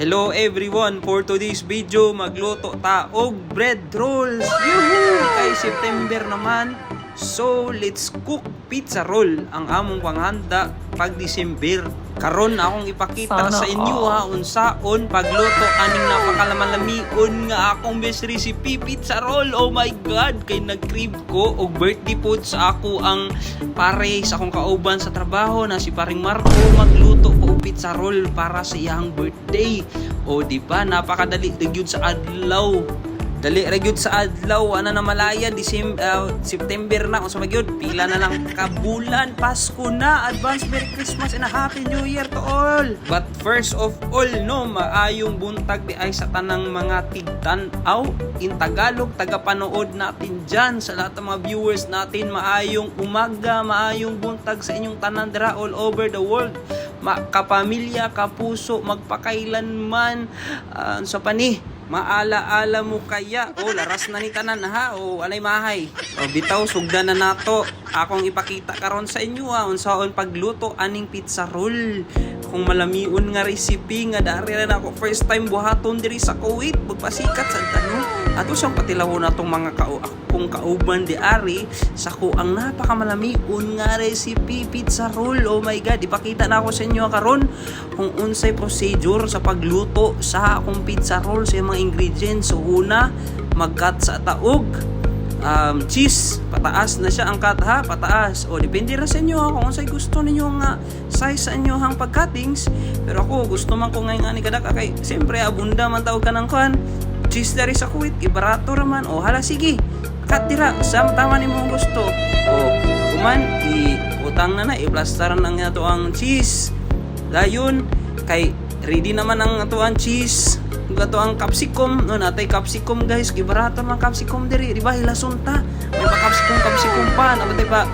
Hello everyone, for today's video magluto ta og bread rolls. Yuhu! Kay September naman. So let's cook pizza roll ang among panghanda pag December. Karon akong ipakita sa inyo unsaon pagluto aning napakalamamion nga akong best recipe pizza roll. Oh my god, kay nag-crave ko og birthday food sa ako ang pare sa akong kauban sa trabaho na si paring Marco. Magluto ko og pizza roll para sa iyang birthday. O di ba napakadali gyud sa adlaw. Dali ra gyud sa adlaw ana na malaya September na unsa magyud pila na lang ka bulan Pasko na. Advance Merry Christmas and a Happy New Year to all. But first of all no, maayong buntag di ay sa tanang mga tigtan-aw in Tagalog tagapanood natin diyan sa lahat ng mga viewers natin. Maayong umaga, maayong buntag sa inyong tanan dira all over the world. Kapamilya, kapuso, magpakailanman sa pani maala-ala mo kaya. O laras na ni tanan ha. O alay mahay. O bitaw sugdan na nato. Akong ipakita karon sa inyo unsaon pagluto aning pizza roll. Kung malamiun nga recipe nga dari na ako first time buhaton diri sa Kuwait. Magpasikat sa tanong. Ato siyang patilawon natong mga akong kauban di ari sa ko ang napakamalamiun nga recipe pizza roll. Oh my god, ipakita na ako sa inyo karon kung unsay procedure sa pagluto sa akong pizza roll sa mga ingredients. So una, mag-cut sa taog. Cheese, pataas na siya ang cut ha, pataas. O depende ra sa inyo kung unsay gusto ninyo nga size sa inyo hang pag-cuttings. Pero ako gusto man ko ngayon nga ni kadaka kay siyempre abunda man tawag ka ng kuan. Cheese dari sa Kuwait, ibarato raman. O hala sige, cut dira sa tama nimo gusto. O kuman utang na i-plastaran ang ato ang cheese. Dayon kay ready naman ang ato ang cheese. Ato ang capsicum, no natay capsicum guys, gibarato man capsicum diri, di ba hilasunta. May pa capsicum pa, nabatay pa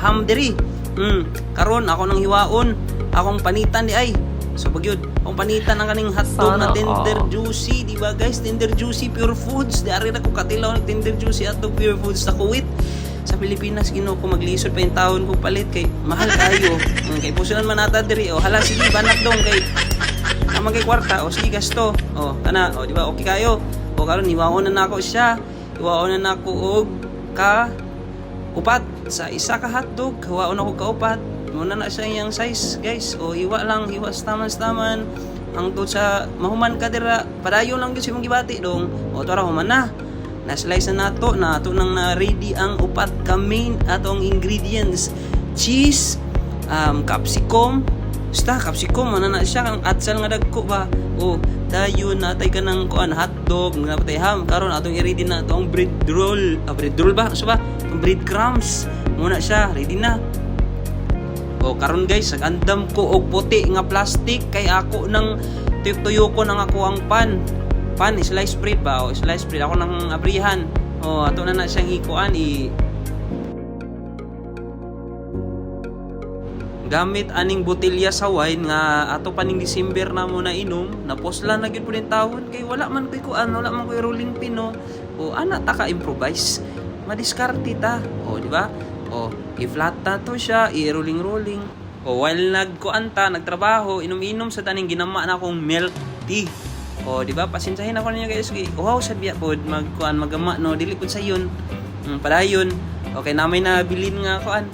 ham diri. Karon ako nang hiwaon, akong panitan di ay. So pagyud, akong panitan ang kaning hotdog na tender juicy, di ba guys? Tender juicy pure foods. Di ari na ko katilaw ng tender juicy hotdog pure foods sa Kuwait. Sa Pilipinas gino ko maglisod pa yung taon ko palit kay mahal kayo. Kay pusunan man nata diri. O hala sige banat dong kay amang kay kwarta. O sige gasto. O kana, o di ba okay kayo. O karon hiwaon na nako siya. Hiwaon na nako og ka upat sa isa ka hotdog. Hiwaon ako ka upat. Muna na siya yung size guys. O hiwa lang, hiwa staman hangtod sa mahuman ka dira. Padayon lang gyud si mong gibati dong. O tara human na. Na-slice na nato nang na-ready ang upat ka main atong ingredients. Cheese, capsicum, capsicum ana na siya kang atsal nga dagko ba. O dayon natay ka ng kuan hotdog, napatay ham. Karon atong i-ready na atong bread roll. Bread roll ba? So ba? Bread crumbs. Muna siya, ready na. O karon guys, andam ko og puti nga plastic kay ako nang tuyo ko nang ako ang pan slice bread ba o slice bread ako nang abrihan. O ato na siyang ikuan gamit aning botelya sa wine nga ato paning December na mo na inom napos lang na gyud po din tawon kay wala man koy kuan, wala man koy rolling pin no. O ana ta ka improvise madiskarte ta. O di ba? O i-flat na to siya, i-rolling. O while nagtrabaho, inom-inom sa taning ginama na akong milk tea. O di ba pasensyahin ako ninyo guys. Wow, sabiya pod magama no, dili pud sayon. Padayon. Okay na may nabilin nga kuan.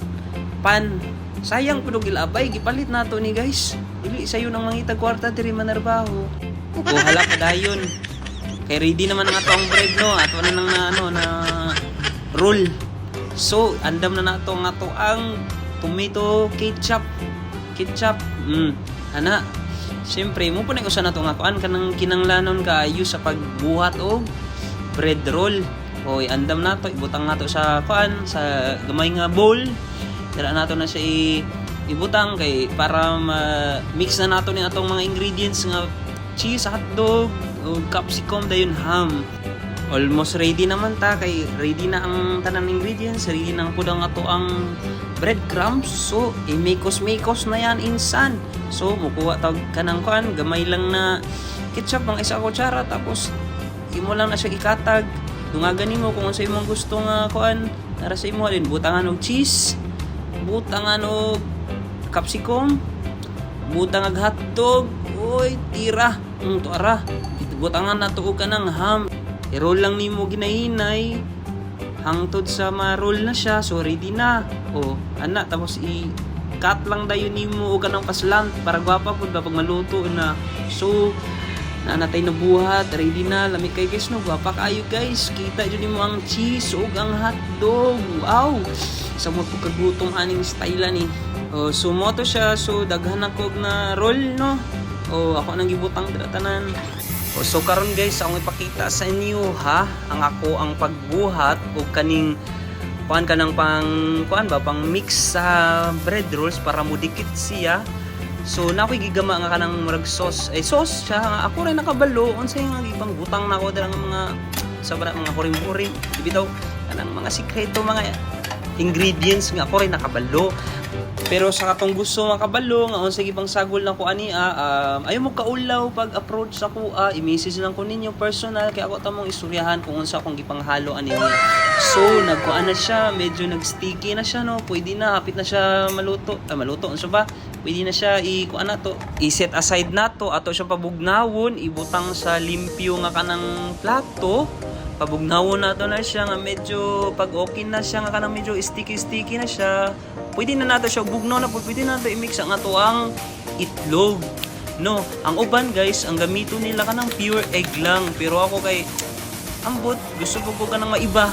Pan. Sayang pud og ilabay gipalit nato ni guys. Dili sayo nang mangita kwarta diri manarbaho. O hala padayon. Kay ready naman ang atong bread no, ato na nang na roll. So, andam na nato nga to ang tomato ketchup. Ana. Siyempre, mo po na usa na to nga kuan kanang kinanglanon kaayo sa pagbuhat og bread roll. O andam na to, ibutang nato sa kuan sa gamay nga bowl. Dira nato na siya ibutang kay para mix na nato ni atong mga ingredients nga cheese, hotdog, o capsicum dayon ham. Almost ready naman ta kay ready na ang tanang ingredients, ready na pud ang ato ang breadcrumbs. So imikos-mikos na yan insan. So mukuha tag kanang kuan gamay lang na ketchup mga isa kutsara tapos imo lang na siya ikatag. Dungagan nimo kung unsa imong gusto nga kuan para sa imo din butangan og cheese, butangan og capsicum, butang ag hotdog. Oy, tira. To ara. Butangan na tuog ka ng ham. I-roll lang nimo ginahinay. Hangtod sa ma-roll na siya. So ready na. Ana tapos cut lang dayon nimo og kanang paslant para gwapa pud ba pag maluto na. So nanatay na buhat, ready na. Lami kay guys no, gwapa kayo guys. Kita jud nimo ang cheese ug ang hotdog. Wow. Sa mo to kagutom aning style ni. So mo to siya. So daghan ako na roll no. Ako nang gibutang dira tanan. So karon guys, akong ipakita sa inyo ha, ang pagbuhat o kaning kuan kanang pang mix sa bread rolls para mudikit siya. So nakoy gigama nga kanang murag sauce. Sauce siya. Ako rin nakabalo unsay nga ibang butang nako dira nga mga sabra mga kuring-kuring. Bitaw kanang mga sikreto mga ingredients nga ako rin nakabalo. Pero sa katong gusto makabalo nga unsay gibang sagol na ko ani ayo mo kaulaw pag approach sa ko i-message lang ko ninyo personal kay ako tamong istoryahan kung unsa akong gipanghalo ani niya. So nagkuan na siya, medyo nagsticky na siya no. Pwede na hapit na siya maluto. Maluto unsa ba? Pwede na siya i-kuan na to. I-set aside na to ato siya pabugnawon, ibutang sa limpyo nga kanang plato. Pabugnawon na to na siya nga medyo pag okay na siya nga kanang medyo sticky na siya. Pwede na nato siya bugnaw na pwede na nato i-mix ang ato ang itlog. No, ang uban guys, ang gamito nila kanang pure egg lang. Pero ako kay ambot, gusto ko kanang maiba.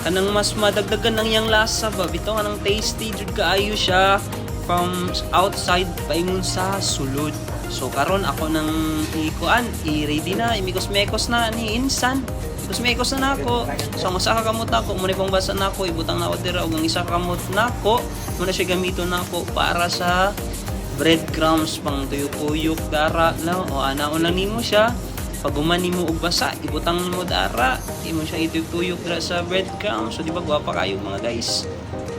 Kanang mas madagdagan ng iyang lasa ba. Bitaw kanang tasty jud kaayo siya from outside paingon sa sulod. So karon ako nang i-ready na, imikos-mekos na ni insan. Imikos na nako. So ang usa ka kamot nako, muna pang basa nako, ibutang na ako dira ug ang isa ka kamot nako, muna siya gamiton nako para sa breadcrumbs pang tuyok-tuyok dara na anaon lang nimo siya. Pag uman nimo og basa, ibutang nimo dara, imo siya ituyok-tuyok dira sa breadcrumbs. So di ba gwapa kayo mga guys?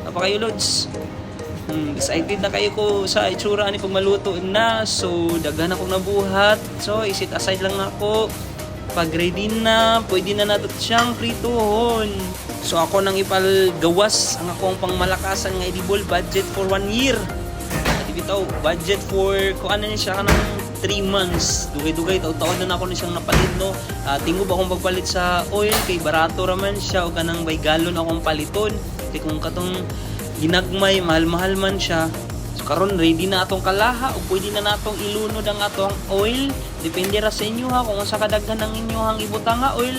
Gwapa kayo lods. Excited na kayo ko sa itsura ni pag maluto na. So daghan akong nabuhat. So isit aside lang ako. Pag ready na, pwede na nato siyang prituhon. So ako nang ipalgawas ang akong pangmalakasan nga edible budget for 1 year. At bitaw, budget for kuan na siya kanang 3 months. Dugay-dugay taon-taon na ako na siyang napalit no. Tingob akong pagpalit sa oil kay barato raman siya o kanang by galon akong paliton. Kay kung katong ginagmay, mahal-mahal man siya. So karon ready na atong kalaha o pwede na natong ilunod ang atong oil. Depende ra sa inyo ha kung sa kadaghan ng inyohang ibutang nga oil.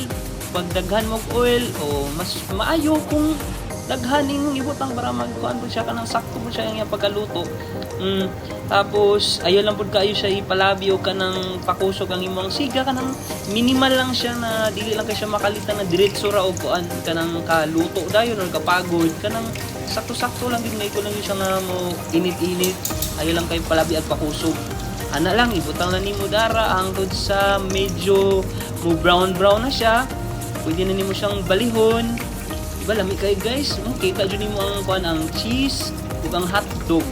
Pag daghan mo oil o mas maayo kung daghan inyong ibutang para magkuan pud siya kanang sakto pud siya ang pagkaluto. Tapos ayo lang pud kaayo siya ipalabi o kanang pakusog ang imong siga kanang minimal lang siya na dili lang kay siya makalitan na diretso ra og kuan kanang kaluto dayon or kapagod kanang sakto-sakto lang din ko lang siya nga mo init-init. Ayo lang kay palabi at pakusog. Ana lang ibutang na nimo dara hangtod sa medyo mo brown na siya. Pwede na nimo siyang balihon. Diba lami kay guys? Kita jud nimo ang kuan ang cheese ug ang hotdog.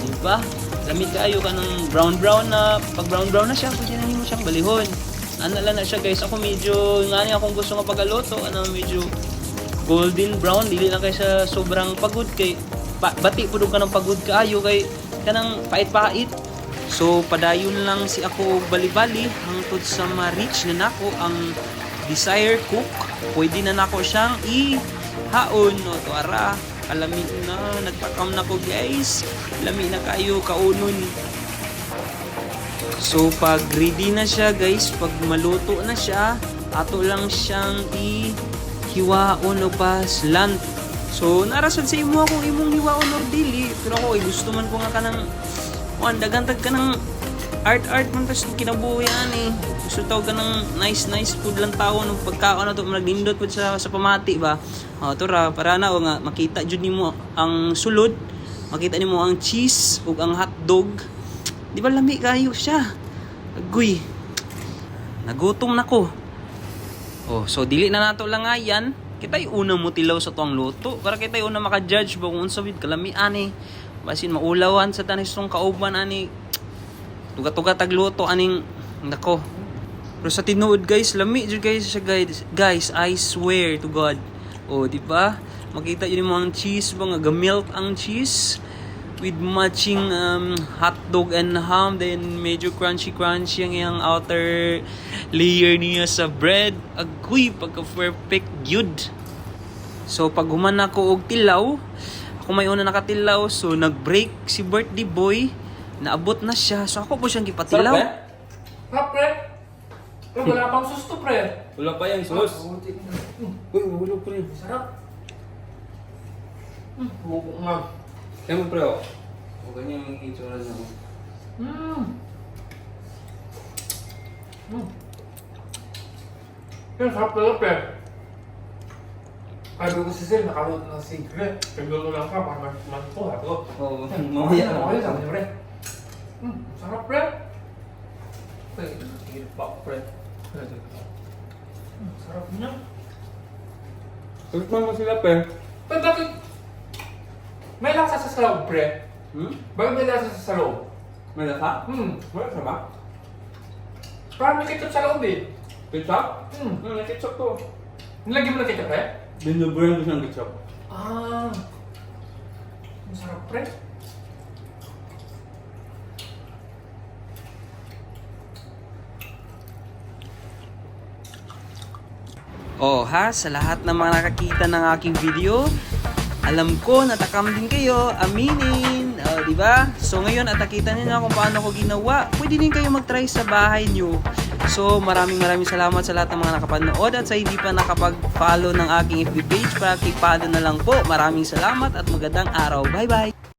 Diba? Lami kayo kanang brown na. Pag brown na siya, pwede na nimo siyang balihon. Ana lang na siya guys. Ako medyo ngani akong gusto nga pagaluto, medyo golden brown, dili lang kay sa sobrang pagod kay bati pud ka ng pagod kaayo kay kanang pait-pait. So padayon lang si ako bali-bali hangtod sa ma-reach na nako ang desired cook. Pwede na nako siyang i-haon no to ara. Alami na nagtakam na ko guys. Lami na kayo kaunon. So pag ready na siya guys, pag maluto na siya, ato lang siyang hiwaon o paslant. So narasad sa imo akong imong hiwaon or dili, pero ako gusto man ko nga kanang dagantag ka ng art man tas kinabuyan gusto tawag ka ng nice food lang tao ng pagkaon na to maglindot po sa pamati ba. To ra para na nga makita jud nimo ang sulod, makita nimo ang cheese ug ang hotdog. Di ba lami kayo siya? Agoy. Nagutom na ko. So dili na nato lang yan. Kita'y una mo tilaw sa tuang luto. Para kita'y una maka-judge ba kung unsa bid kalami ani. Basin maulawan sa tanis tong kauban ani. Tuga-tuga tagluto aning nako. Pero sa tinuod guys, lami jud guys siya guys. Guys, I swear to God. Di ba? Makita yun mo ang cheese ba nga gamilk ang cheese. with matching hot dog and ham. Then medyo crunchy ang iyang outer layer niya sa bread. Agoy, pagka-perfect yun. So pag human ako og tilaw, ako may una nakatilaw, so nag-break si birthday boy, naabot na siya, so ako po siyang gipatilaw. Ha, pre? Pre, wala pang sus to, pre. Wala pa yung sauce. Uy, wala pre. Sarap. Mukhang nga. Kaya mo pre, oh. O ganyan yung itsura niya. Yan, sarap talaga, pre. Sabi ko si Sir, nakaluto ng secret. Pagluto lang ka, para manto ha. Oo, Mamaya, sabi niya, pre. Sarap, pre. Pre, tigil pa ako, pre. Sarap niya. Tikman mo sila, pre. Pre, bakit? May lasa sa salog, pre. Bakit may lasa sa salog? May lasa? Wala sa ba? Parang may ketchup sa loob eh. Ketchup? May ketchup to. Nilagyan mo ng ketchup, pre? Binuburan ko siyang ketchup. Masarap, pre. Oh ha, sa lahat ng mga nakakita ng aking video, alam ko natakam din kayo, aminin, di ba? So ngayon atakita niyo kung paano ko ginawa. Pwede din kayo mag-try sa bahay niyo. So maraming salamat sa lahat ng mga nakapanood at sa hindi pa nakapag-follow ng aking FB page, pa-follow na lang po. Maraming salamat at magandang araw. Bye bye.